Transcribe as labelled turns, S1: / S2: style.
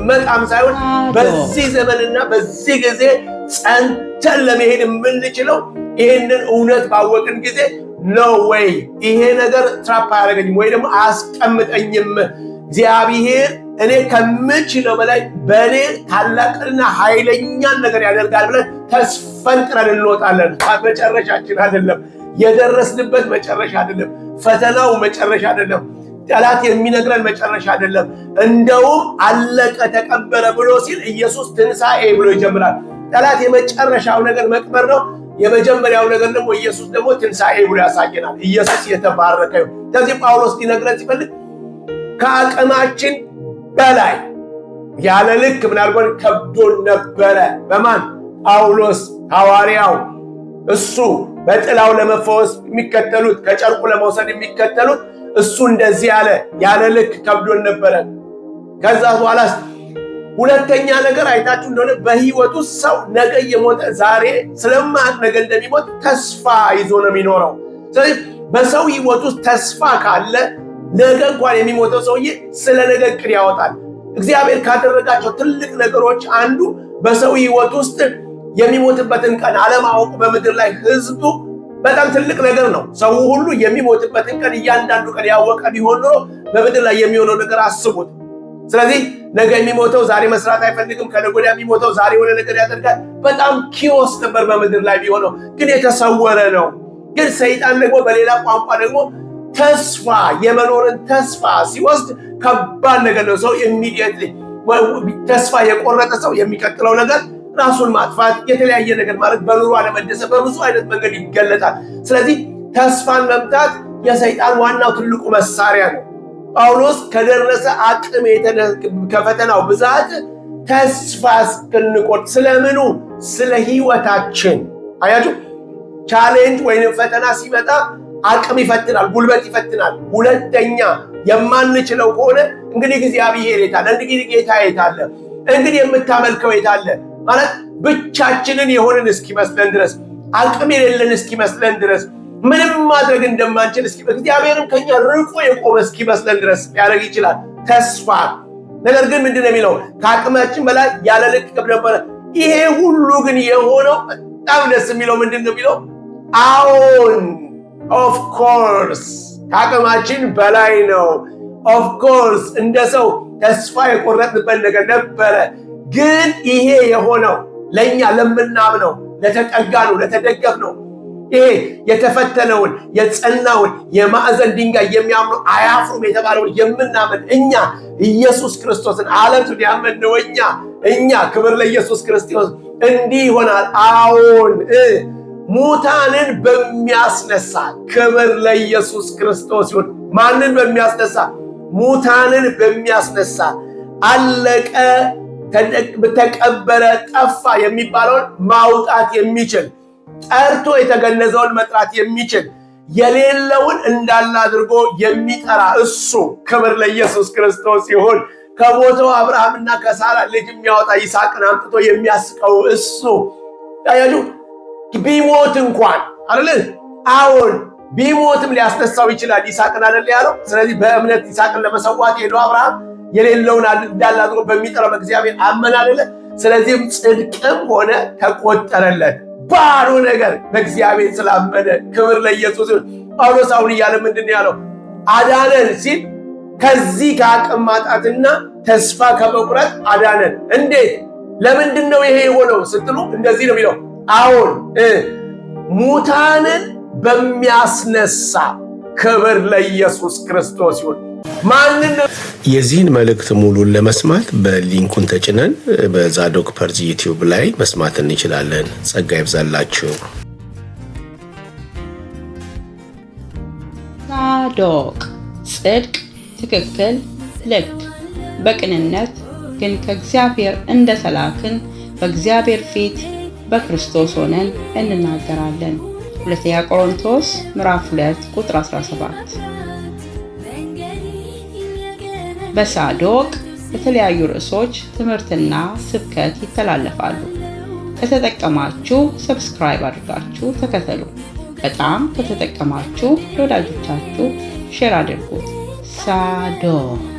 S1: መጣም ሳይሆን በዚህ ዘመንና በዚህ ጊዜ ጸንተን ለመሄድ የምንችለው ይህንን እውነት ባወቅን ጊዜ ነው። ወይ ይሄ ነገር ትራፕ አያደርገኝም ወይ ደግሞ አያስቀምጠኝም። እግዚአብሔር እኔ ከምችለው በላይ በእኔ ታላቅና ኃይለኛን ነገር ያደርጋል ብለን ተስፈንጥረን እንወጣለን። መጨረሻችን አይደለም፣ የደረስንበት መጨረሻ አይደለም፣ ፈተናው መጨረሻ አይደለም፣ ጠላት የሚነግረን መጨረሻ አይደለም። እንደውም አለቀ ተቀበረ ብሎ ሲል ኢየሱስ ትንሣኤ ብሎ ይጀምራል። ጠላት የመጨረሻው ነገር መቅበር ነው። የመጀመሪያው ነገር ደግሞ ኢየሱስ ደግሞ ትንሣኤ ብሎ ያሳየናል። ኢየሱስ የተባረከ ይሁን። ስለዚህ ጳውሎስ ሊነግረን ሲፈልግ ከአቅማችን በላይ ያለ ልክ ምናልባት ከብዶን ነበረ። በማን? ጳውሎስ ሐዋርያው። እሱ በጥላው ለመፈወስ የሚከተሉት፣ ከጨርቁ ለመውሰድ የሚከተሉት፣ እሱ እንደዚህ ያለ ልክ ከብዶን ነበረ። ከዛ በኋላ ሁለተኛ ነገር አይታችሁ እንደሆነ በህይወቱ ሰው ነገ የሞተ ዛሬ ስለማያውቅ ነገ እንደሚሞት ተስፋ ይዞ ነው የሚኖረው። ስለዚህ በሰው ህይወት ውስጥ ተስፋ ካለ ነገ እንኳን የሚሞተው ሰውዬ ስለ ነገ እቅድ ያወጣል። እግዚአብሔር ካደረጋቸው ትልቅ ነገሮች አንዱ በሰው ህይወት ውስጥ የሚሞትበትን ቀን አለማወቁ በምድር ላይ ህዝቡ በጣም ትልቅ ነገር ነው። ሰው ሁሉ የሚሞትበትን ቀን እያንዳንዱ ቀን ያወቀ ቢሆን ኖሮ በምድር ላይ የሚሆነው ነገር አስቡት። ስለዚህ ነገ የሚሞተው ዛሬ መስራት አይፈልግም፣ ከነገ ወዲያ የሚሞተው ዛሬ የሆነ ነገር ያደርጋል። በጣም ኪዮስ ነበር በምድር ላይ ቢሆነው፣ ግን የተሰወረ ነው። ግን ሰይጣን ደግሞ በሌላ ቋንቋ ደግሞ ተስፋ የመኖርን ተስፋ ሲወስድ ከባድ ነገር ነው። ሰው ኢሚዲየትሊ ተስፋ የቆረጠ ሰው የሚቀጥለው ነገር ራሱን ማጥፋት፣ የተለያየ ነገር ማለት በኑሮ አለመደሰት በብዙ አይነት መንገድ ይገለጣል። ስለዚህ ተስፋን መምታት የሰይጣን ዋናው ትልቁ መሳሪያ ነው። ጳውሎስ ከደረሰ አቅም ከፈተናው ብዛት ተስፋ እስክንቆርጥ ስለምኑ? ስለ ህይወታችን። አያችሁ፣ ቻሌንጅ ወይንም ፈተና ሲመጣ አቅም ይፈትናል፣ ጉልበት ይፈትናል። ሁለተኛ የማንችለው ከሆነ እንግዲህ እግዚአብሔር የታለ? እንግዲህ ጌታ የታለ? እንግዲህ የምታመልከው የታለ? ማለት ብቻችንን የሆንን እስኪመስለን ድረስ፣ አቅም የሌለን እስኪመስለን ድረስ፣ ምንም ማድረግ እንደማንችል እግዚአብሔርም ከኛ ርቆ የቆመ እስኪመስለን ድረስ ያደርግ ይችላል። ተስፋ ነገር ግን ምንድነው የሚለው? ከአቅማችን በላይ ያለ ልክ ከብዶን ነበረ። ይሄ ሁሉ ግን የሆነው በጣም ደስ የሚለው ምንድነው የሚለው? አዎን ኦፍ ኮርስ ከአቅማችን በላይ ነው። ኦፍ ኮርስ እንደ ሰው ተስፋ የቆረጥንበት ነገር ነበረ። ግን ይሄ የሆነው ለኛ ለምናምነው፣ ለተጠጋነው፣ ለተደገፍነው፣ ይሄ የተፈተነውን የጸናውን የማዕዘን ድንጋይ የሚያምኑ አያፍሩም የተባለውን የምናምን እኛ ኢየሱስ ክርስቶስን ዓለቱን ያመንነው እኛ ክብር ለኢየሱስ ክርስቶስ እንዲህ ይሆናል። አዎን ሙታንን በሚያስነሳ ክብር ለኢየሱስ ክርስቶስ ይሁን። ማንን በሚያስነሳ? ሙታንን በሚያስነሳ አለቀ ተቀበረ ጠፋ የሚባለውን ማውጣት የሚችል ጠርቶ የተገነዘውን መጥራት የሚችል የሌለውን እንዳለ አድርጎ የሚጠራ እሱ ክብር ለኢየሱስ ክርስቶስ ይሁን። ከሞተው አብርሃምና ከሳራ ልጅ የሚያወጣ ይስሐቅን አምጥቶ የሚያስቀው እሱ ታያጁ ቢሞት እንኳን አይደል? አዎን ቢሞትም ሊያስነሳው ይችላል። ይስሐቅን አይደል ያለው? ስለዚህ በእምነት ይስሐቅን ለመሰዋት ሄዶ አብርሃም የሌለውን እንዳለ አድርጎ በሚጠራው በእግዚአብሔር አመነ አይደል? ስለዚህም ጽድቅም ሆነ ተቆጠረለት። ባዶ ነገር በእግዚአብሔር ስላመነ ክብር ለኢየሱስ ይሁን። ጳውሎስ አሁን እያለ ምንድን ያለው? አዳነን ሲል ከዚህ ከአቅም ማጣትና ተስፋ ከመቁረጥ አዳነን። እንዴት? ለምንድን ነው ይሄ የሆነው ስትሉ እንደዚህ ነው የሚለው። አሁን ሙታንን በሚያስነሳ ክብር ለኢየሱስ ክርስቶስ ይሁን። ማንን?
S2: የዚህን መልእክት ሙሉን ለመስማት በሊንኩን ተጭነን በዛዶክ ፐርዝ ዩቲዩብ ላይ መስማት እንችላለን። ጸጋ ይብዛላችሁ።
S3: ዛዶክ ጽድቅ፣ ትክክል፣ ልክ፣ በቅንነት ግን ከእግዚአብሔር እንደተላክን በእግዚአብሔር ፊት በክርስቶስ ሆነን እንናገራለን። ሁለተኛ ቆሮንቶስ ምዕራፍ 2 ቁጥር 17። በሳዶቅ የተለያዩ ርዕሶች ትምህርትና ስብከት ይተላለፋሉ። ከተጠቀማችሁ ሰብስክራይብ አድርጋችሁ ተከተሉ። በጣም ከተጠቀማችሁ ለወዳጆቻችሁ ሼር አድርጉት። ሳዶቅ